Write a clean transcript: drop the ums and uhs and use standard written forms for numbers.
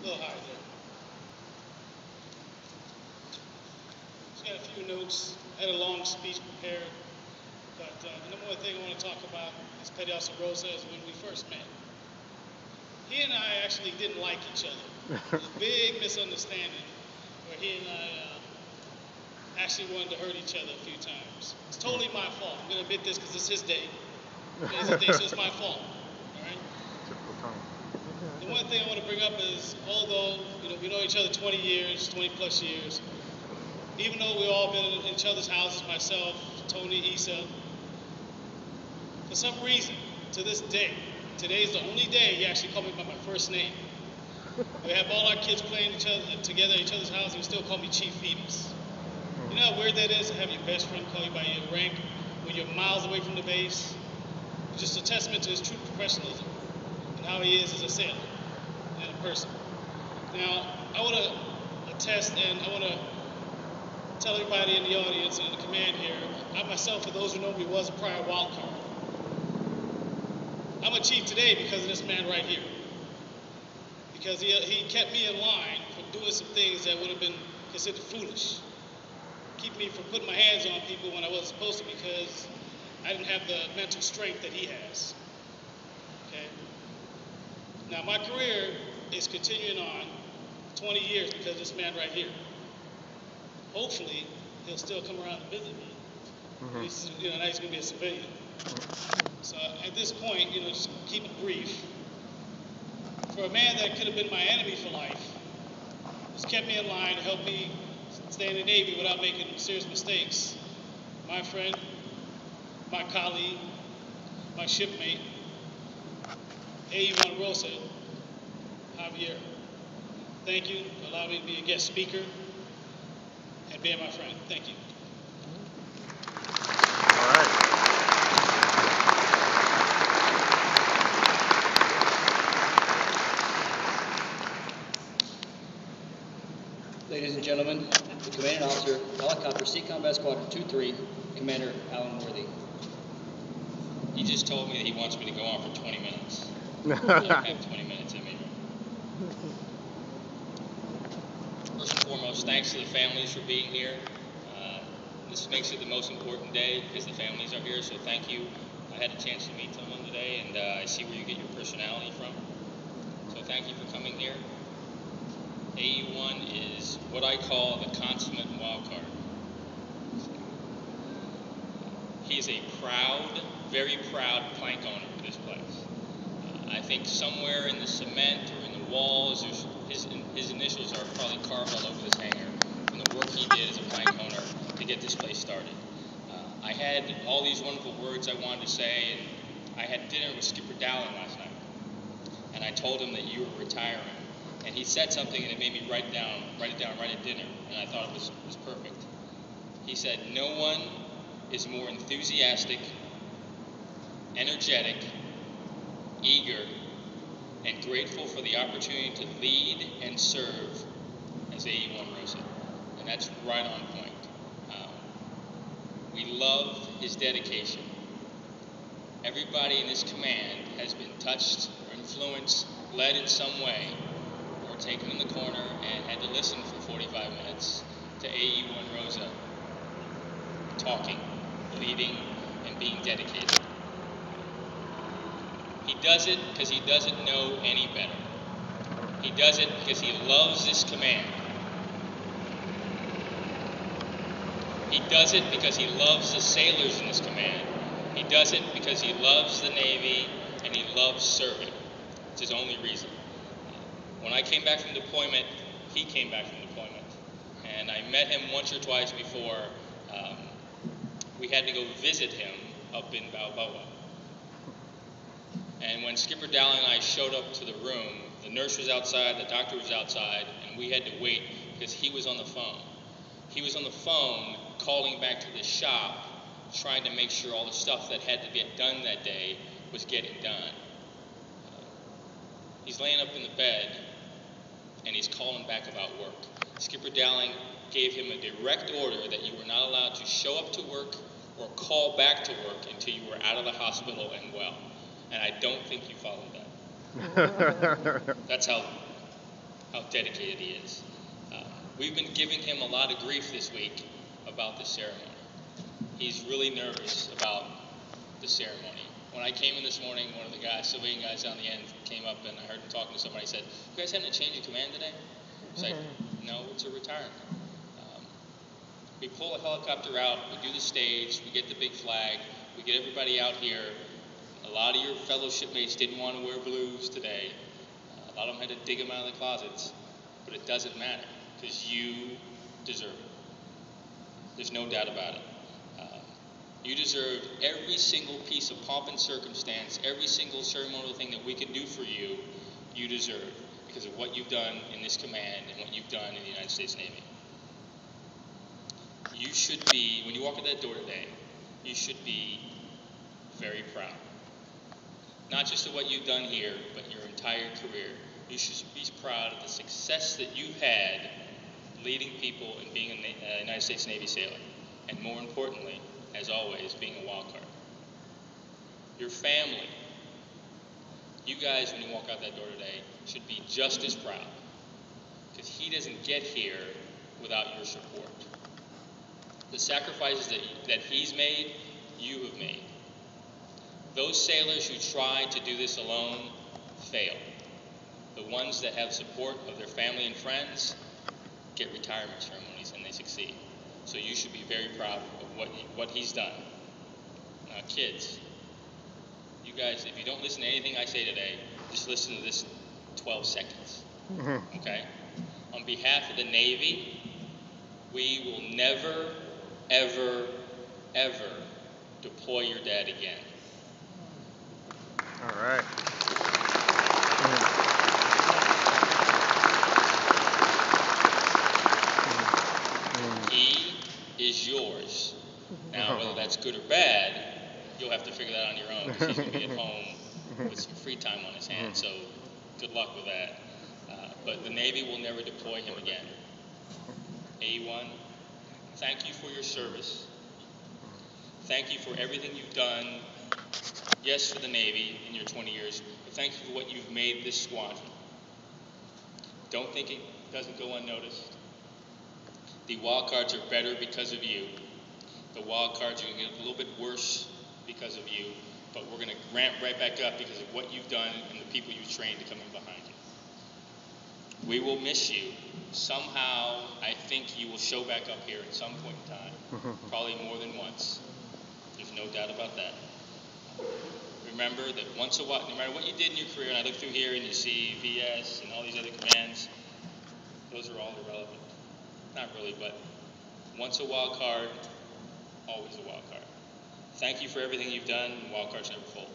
little high there. Just got a few notes. I had a long speech prepared, but the number one thing I want to talk about is Petty Officer Rosa is when we first met. He and I actually didn't like each other. There was a big misunderstanding where he and I actually wanted to hurt each other a few times. It's totally my fault. I'm going to admit this because it's his day. It's his day, so it's my fault. All right? The one thing I want to bring up is, although we know each other 20 years, 20 plus years, even though we've all been in each other's houses, myself, Tony, Issa, for some reason, to this day, today's the only day he actually called me by my first name. We have all our kids playing together at each other's house, and he still call me Chief Phoebus. You know how weird that is to have your best friend call you by your rank when you're miles away from the base? It's just a testament to his true professionalism and how he is as a sailor and a person. Now, I want to attest and I want to tell everybody in the audience and in the command here, I myself, for those who know me, was a prior wild card. I'm a chief today because of this man right here. Because he kept me in line from doing some things that would have been considered foolish. Keep me from putting my hands on people when I wasn't supposed to because I didn't have the mental strength that he has. Okay? Now my career is continuing on 20 years because of this man right here. Hopefully he'll still come around to visit me. Now he's going to be a civilian. So at this point, just keep it brief. For a man that could have been my enemy for life, just kept me in line to help me stay in the Navy without making serious mistakes. My friend, my colleague, my shipmate, AE1 Rosa, Javier. Thank you for allowing me to be a guest speaker and being my friend. Thank you. All right. Ladies and gentlemen, the Commanding Officer, Helicopter Sea Combat Squadron 2-3, Commander Alan Worthy. He just told me that he wants me to go on for 20 minutes. I don't have 20 minutes in me. First and foremost, thanks to the families for being here. This makes it the most important day because the families are here, so thank you. I had a chance to meet someone today, and I see where you get your personality from. So thank you for coming here. AE1 is what I call the consummate wildcard. He is a proud, very proud plank owner of this place. I think somewhere in the cement or in the walls, his initials are probably carved all over this hangar from the work he did as a plank owner to get this place started. I had all these wonderful words I wanted to say, and I had dinner with Skipper Dowling last night, and I told him that you were retiring. And he said something, and it made me write it down right at dinner, and I thought it was perfect. He said, no one is more enthusiastic, energetic, eager, and grateful for the opportunity to lead and serve as AE1 Rosa. And that's right on point. We love his dedication. Everybody in this command has been touched or influenced, led in some way, or taken in the corner and had to listen for 45 minutes to AE1 Rosa talking, leading, and being dedicated. He does it because he doesn't know any better. He does it because he loves this command. He does it because he loves the sailors in this command. He does it because he loves the Navy and he loves serving. It's his only reason. When I came back from deployment, he came back from deployment. And I met him once or twice before. We had to go visit him up in Balboa. And when Skipper Dowling and I showed up to the room, the nurse was outside, the doctor was outside, and we had to wait because he was on the phone. He was on the phone calling back to the shop, trying to make sure all the stuff that had to get done that day was getting done. He's laying up in the bed, and he's calling back about work. Skipper Dowling gave him a direct order that you were not allowed to show up to work or call back to work until you were out of the hospital and well. And I don't think you followed that. That's how how dedicated he is. We've been giving him a lot of grief this week about the ceremony. He's really nervous about the ceremony. When I came in this morning, one of the guys, civilian guys on the end, came up and I heard him talking to somebody. He said, "You guys having a change of command today?" I was like, "No, it's a retirement." We pull a helicopter out, we do the stage, we get the big flag, we get everybody out here. A lot of your fellow shipmates didn't want to wear blues today. A lot of them had to dig them out of the closets, but it doesn't matter because you deserve it. There's no doubt about it. You deserve every single piece of pomp and circumstance, every single ceremonial thing that we can do for you, you deserve because of what you've done in this command and what you've done in the United States Navy. You should be, when you walk in that door today, you should be very proud. Not just of what you've done here, but your entire career. You should be proud of the success that you've had leading people and being a United States Navy sailor. And more importantly, as always, being a wild card. Your family, you guys, when you walk out that door today, should be just as proud. Because he doesn't get here without your support. The sacrifices that he's made, you have made. Those sailors who try to do this alone fail. The ones that have support of their family and friends get retirement ceremonies and they succeed. So you should be very proud of what he's done. Now, kids, you guys, if you don't listen to anything I say today, just listen to this 12 seconds. Okay? On behalf of the Navy, we will never, ever, ever deploy your dad again. All right. He is yours. Now, whether that's good or bad, you'll have to figure that on your own because he's going to be at home with some free time on his hands. So good luck with that. But the Navy will never deploy him again. A1, thank you for your service. Thank you for everything you've done, yes, for the Navy in your 20 years, but thank you for what you've made this squadron. Don't think it doesn't go unnoticed. The wild cards are better because of you. The wild cards are going to get a little bit worse because of you, but we're going to ramp right back up because of what you've done and the people you've trained to come in behind you. We will miss you. Somehow, I think you will show back up here at some point in time, probably more than once. There's no doubt about that. Remember that once a while, no matter what you did in your career, and I look through here and you see VS and all these other commands, those are all irrelevant. Not really, but once a wild card, always a wild card. Thank you for everything you've done, and wild cards never fold.